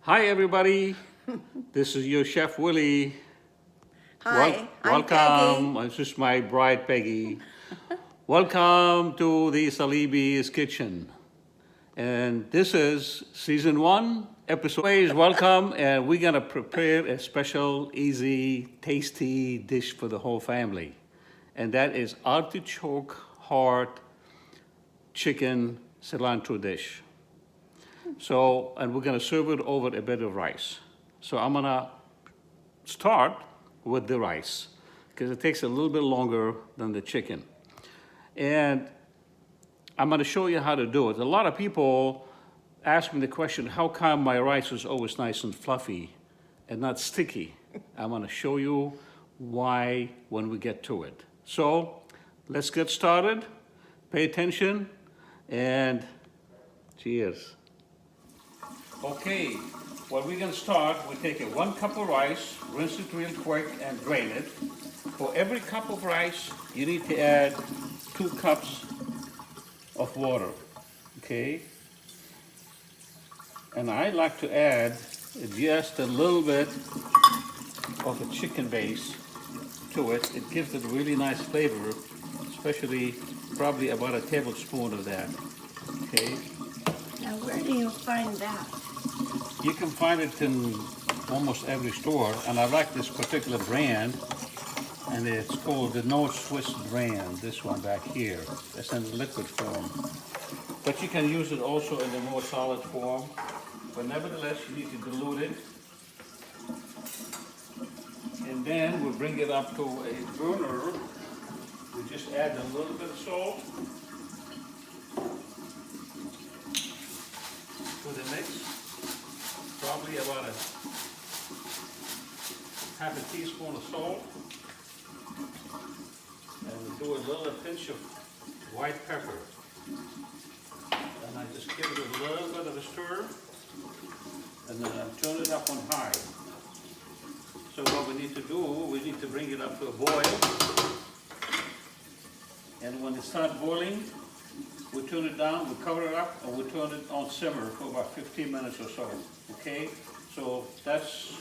Hi, everybody. This is your chef Willie. Hi, I'm Welcome. Peggy. This is my bride Peggy. Welcome to the Salibi's kitchen. And this is season 1, episode. Always welcome, and we're gonna prepare a special, easy, tasty dish for the whole family. And that is artichoke heart chicken cilantro dish. So, and we're gonna serve it over a bed of rice. So I'm gonna start with the rice because it takes a little bit longer than the chicken. And I'm gonna show you how to do it. A lot of people ask me the question, how come my rice is always nice and fluffy and not sticky? I'm gonna show you why when we get to it. So let's get started. Pay attention and cheers. Okay, well, we're gonna start. We take 1 cup of rice, rinse it real quick and drain it. For every cup of rice, you need to add 2 cups of water, okay? And I like to add just a little bit of a chicken base to it. It gives it a really nice flavor, especially probably about a tablespoon of that, okay? Now, where do you find that? You can find it in almost every store, and I like this particular brand, and it's called the No Swiss brand, this one back here. It's in liquid form. But you can use it also in the more solid form, but nevertheless, you need to dilute it. And then we'll bring it up to a burner. We just add a little bit of salt to the mix. Probably about a half a teaspoon of salt. And we do a little pinch of white pepper. And I just give it a little bit of a stir. And then I turn it up on high. So what we need to do, we need to bring it up to a boil. And when it starts boiling, we turn it down, we cover it up, and we turn it on simmer for about 15 minutes or so, okay? So that's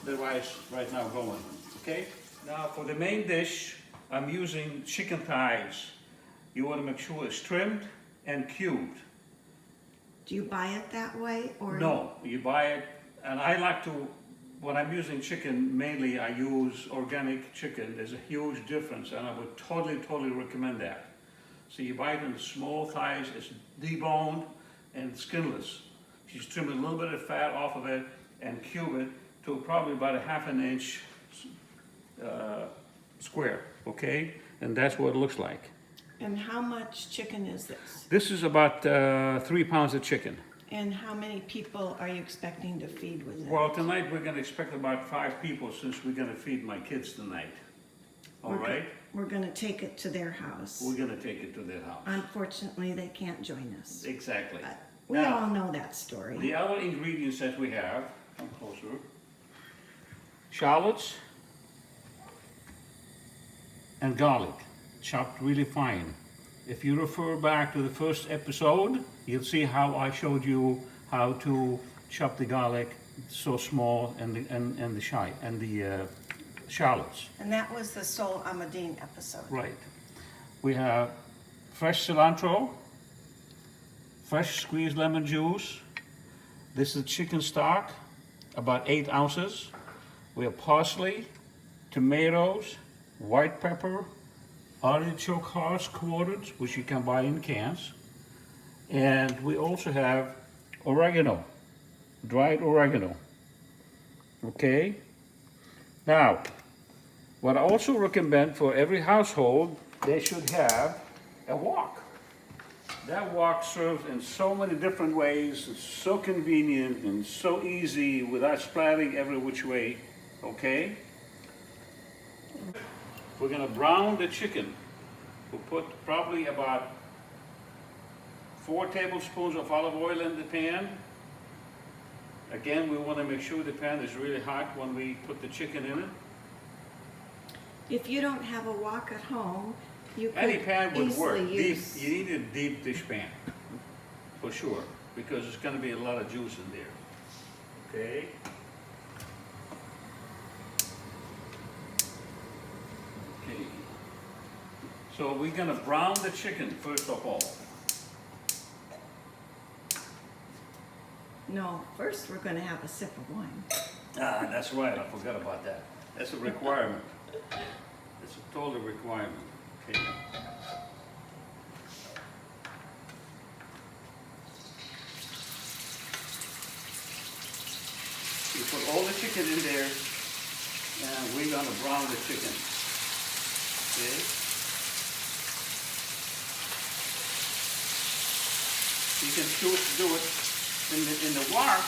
the rice right now going, okay? Now for the main dish, I'm using chicken thighs. You want to make sure it's trimmed and cubed. Do you buy it that way, or? No, you buy it, and I like to, when I'm using chicken, mainly I use organic chicken. There's a huge difference, and I would totally recommend that. So you buy it in small thighs, it's deboned and skinless. You just trim a little bit of fat off of it and cube it to probably about a ½ inch square, okay? And that's what it looks like. And how much chicken is this? This is about 3 pounds of chicken. And how many people are you expecting to feed with it? Well, tonight we're gonna expect about 5 people since we're gonna feed my kids tonight. All right? We're gonna take it to their house. We're gonna take it to their house. Unfortunately, they can't join us. Exactly. But we Now, all know that story. the other ingredients that we have, come closer, shallots and garlic, chopped really fine. If you refer back to the first episode, you'll see how I showed you how to chop the garlic so small and the shallots. And that was the Sol Amadine episode. Right. We have fresh cilantro, fresh squeezed lemon juice. This is chicken stock, about 8 ounces. We have parsley, tomatoes, white pepper, artichoke hearts quartered, which you can buy in cans. And we also have oregano, dried oregano. Okay? Now, what I also recommend for every household, they should have a wok. That wok serves in so many different ways. It's so convenient and so easy without splattering every which way, okay? We're gonna brown the chicken. We'll put probably about 4 tablespoons of olive oil in the pan. Again, we wanna make sure the pan is really hot when we put the chicken in it. If you don't have a wok at home, you could Any pan would work. easily use. You need a deep dish pan, for sure, because there's gonna be a lot of juice in there. Okay. Okay. So we're gonna brown the chicken first of all. No, first we're going to have a sip of wine. Ah, that's right, I forgot about that. That's a requirement. It's a total requirement. Okay. You put all the chicken in there, and we're gonna brown the chicken. Okay? You can choose to do it in the wok.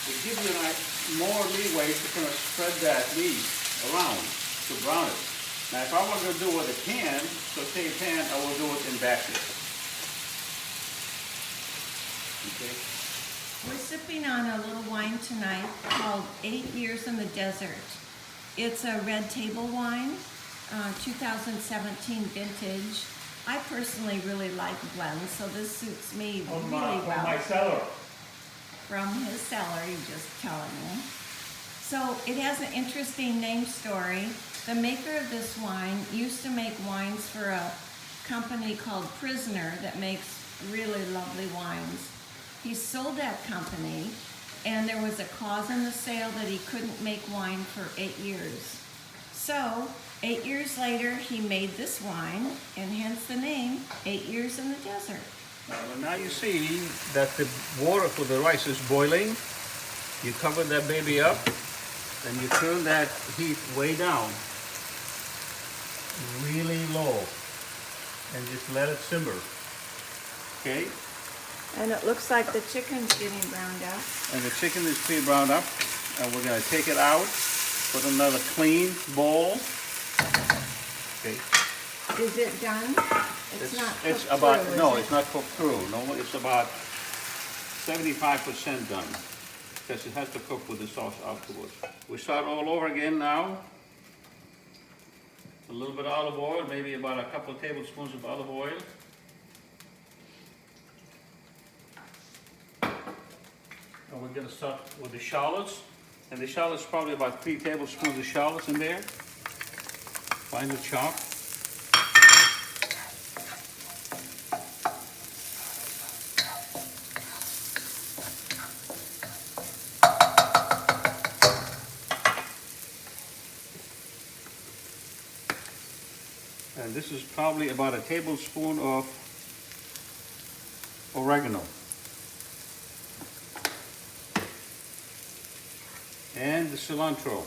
It gives you more leeway to kind of spread that meat around to brown it. Now, if I were going to do it with a can, saute pan, I will do it in batches. Okay. We're sipping on a little wine tonight called 8 Years in the Desert. It's a red table wine, 2017 vintage. I personally really like blends, so this suits me really well. From my cellar. From his cellar, you just telling me. So it has an interesting name story. The maker of this wine used to make wines for a company called Prisoner that makes really lovely wines. He sold that company, and there was a clause in the sale that he couldn't make wine for 8 years. So 8 years later, he made this wine, and hence the name, 8 Years in the Desert. Now you see that the water for the rice is boiling. You cover that baby up, and you turn that heat way down, really low, and just let it simmer. Okay? And it looks like the chicken's getting browned up. And the chicken is pre-browned up, and we're going to take it out, put another clean bowl. Okay. Is it done? It's not cooked It's about through, no, is it? it's not cooked through. No, it's about 75% done, because it has to cook with the sauce afterwards. We start all over again now. A little bit of olive oil, maybe about a couple of tablespoons of olive oil. And we're going to start with the shallots. And the shallots, probably about 3 tablespoons of shallots in there. Finely chopped. And this is probably about a tablespoon of oregano. And the cilantro.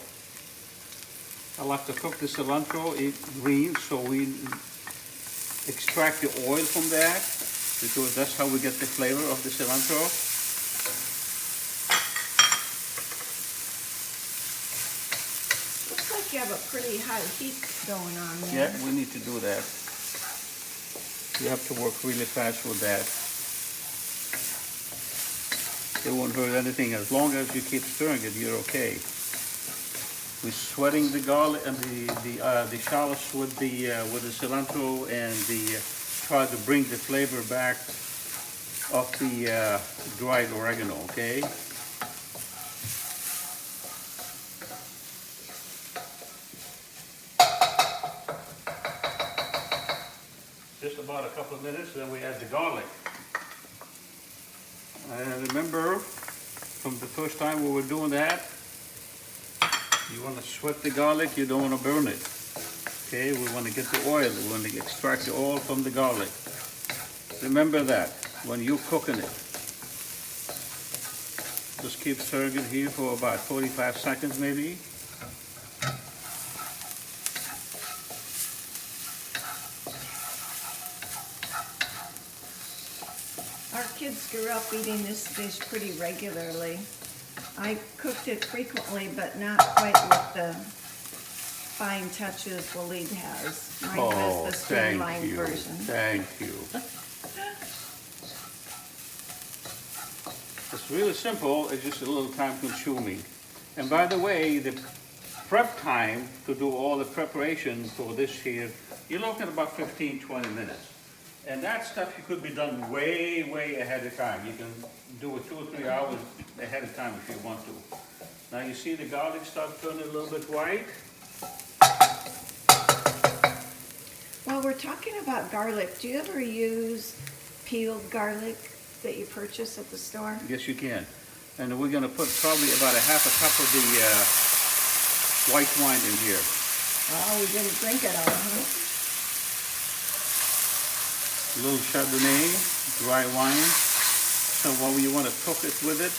I like to cook the cilantro green, so we extract the oil from that, because that's how we get the flavor of the cilantro. Looks like you have a pretty high heat going on there. Yeah, we need to do that. You have to work really fast with that. It won't hurt anything. As long as you keep stirring it, you're okay. We're sweating the garlic and the shallots with the cilantro, and try to bring the flavor back of the dried oregano. Okay. Just about a couple of minutes, then we add the garlic. And remember, from the first time we were doing that, you want to sweat the garlic, you don't want to burn it. Okay, we want to get the oil, we want to extract the oil from the garlic. Remember that when you're cooking it. Just keep stirring it here for about 45 seconds maybe. Our kids grew up eating this dish pretty regularly. I cooked it frequently, but not quite with the fine touches Waleed has. Mine was the streamlined version. Thank you. It's really simple, it's just a little time consuming. And by the way, the prep time to do all the preparation for this here, you're looking at about 15-20 minutes. And that stuff you could be done way, way ahead of time. You can do it 2 or 3 hours ahead of time if you want to. Now you see the garlic start turning a little bit white. Well, we're talking about garlic. Do you ever use peeled garlic that you purchase at the store? Yes, you can. And we're going to put probably about a half a cup of the white wine in here. Oh, we didn't drink it all, huh? A little Chardonnay, dry wine. So while you want to cook it with it,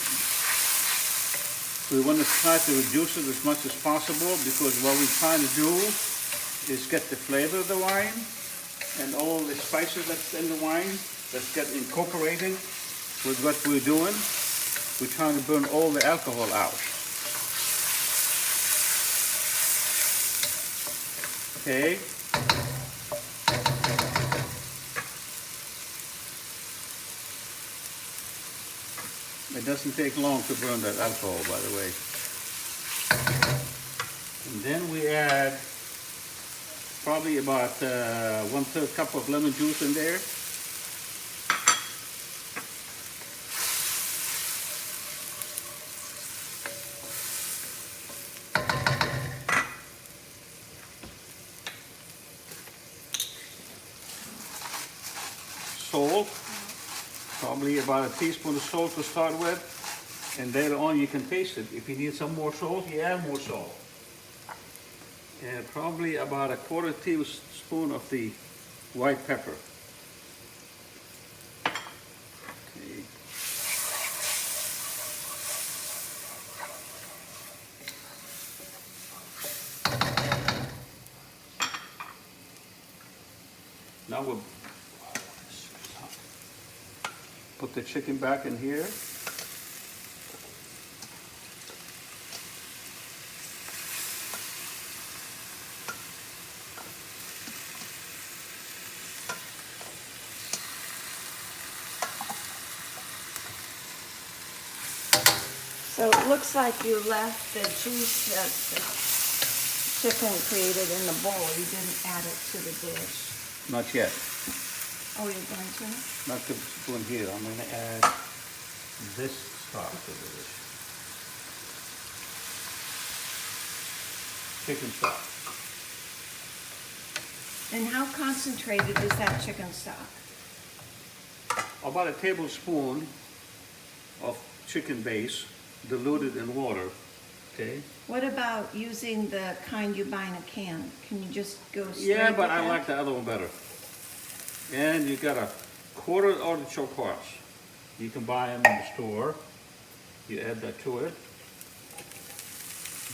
we want to try to reduce it as much as possible, because what we're trying to do is get the flavor of the wine and all the spices that's in the wine that's get incorporated with what we're doing. We're trying to burn all the alcohol out. Okay. It doesn't take long to burn that alcohol, by the way. And then we add probably about 1/3 cup of lemon juice in there. Salt, probably about a teaspoon of salt to start with, and later on you can taste it. If you need some more salt, you add more salt. And probably about a 1/4 teaspoon of the white pepper. Okay. Now we'll put the chicken back in here. So it looks like you left the juice that the chicken created in the bowl. You didn't add it to the dish. Not yet. Oh, you're going to? Not the spoon here. I'm going to add this stock to the dish. Chicken stock. And how concentrated is that chicken stock? About a tablespoon of chicken base diluted in water. Okay? What about using the kind you buy in a can? Can you just go straight Yeah, but with I that? like the other one better. And you got a 1/4 artichoke hearts. You can buy them in the store. You add that to it.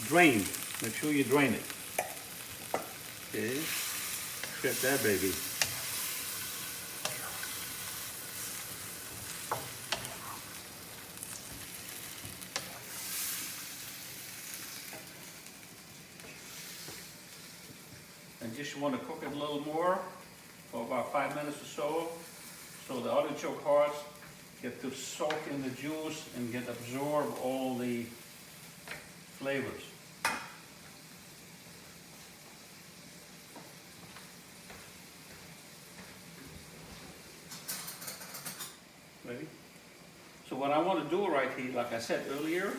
Drain. Make sure you drain it. Okay. Shred that baby. And just want to cook it a little more for about 5 minutes or so the artichoke hearts get to soak in the juice and get absorb all the flavors. Ready? So what I want to do right here, like I said earlier,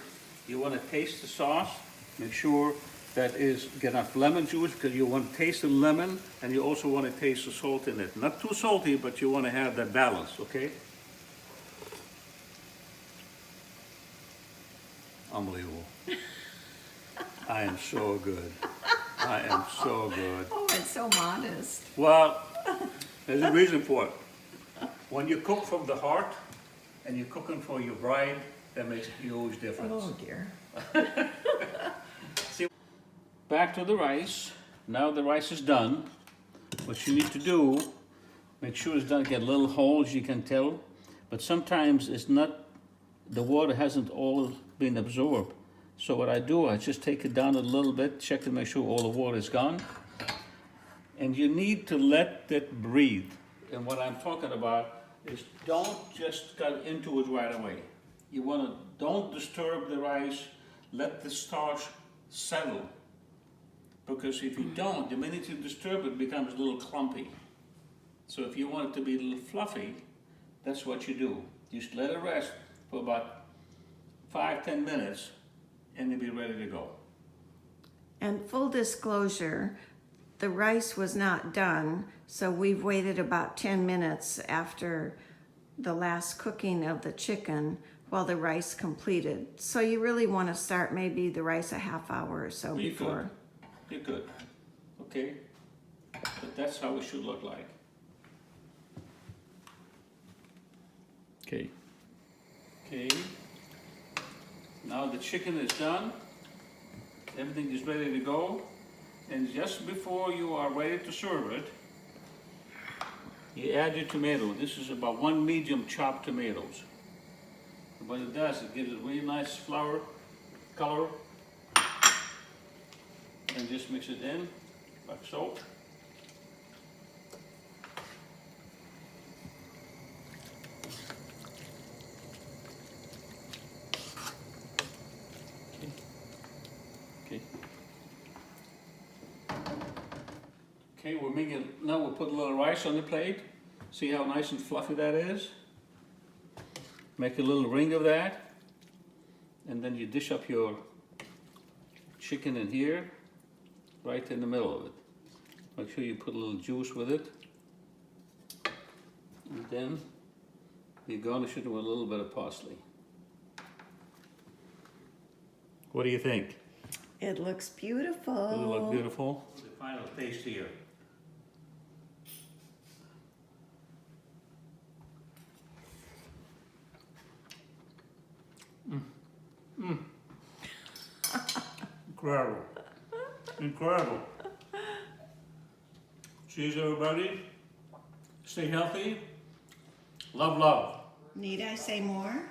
you want to taste the sauce, make sure that is get enough lemon juice, because you want to taste the lemon and you also want to taste the salt in it. Not too salty, but you want to have that balance, okay? Unbelievable. I am so good. I am so good. Oh, it's so modest. Well, there's a reason for it. When you cook from the heart and you're cooking for your bride, that makes a huge difference. Oh, dear. Back to the rice. Now the rice is done. What you need to do, make sure it's done, get little holes, you can tell, but sometimes it's not, the water hasn't all been absorbed. So what I do, I just take it down a little bit, check to make sure all the water is gone. And you need to let it breathe. And what I'm talking about is don't just cut into it right away. You want to, don't disturb the rice, let the starch settle. Because if you don't, the minute you disturb it, it becomes a little clumpy. So if you want it to be a little fluffy, that's what you do. Just let it rest for about 5-10 minutes and it'll be ready to go. And full disclosure, the rice was not done, so we've waited about 10 minutes after the last cooking of the chicken while the rice completed. So you really want to start maybe the rice a half hour or so You before. You're good. Okay? But that's how it should look like. Okay. Okay. Now the chicken is done. Everything is ready to go. And just before you are ready to serve it, you add your tomato. This is about 1 medium chopped tomatoes. And what it does, it gives it a really nice flower color. And just mix it in, like so. Okay. Okay, we're making, now we'll put a little rice on the plate. See how nice and fluffy that is? Make a little ring of that. And then you dish up your chicken in here, right in the middle of it. Make sure you put a little juice with it. And then you garnish it with a little bit of parsley. What do you think? It looks beautiful. Does it look beautiful? The final taste here. Incredible. Incredible. Cheers, everybody. Stay healthy. Love, love. Need I say more?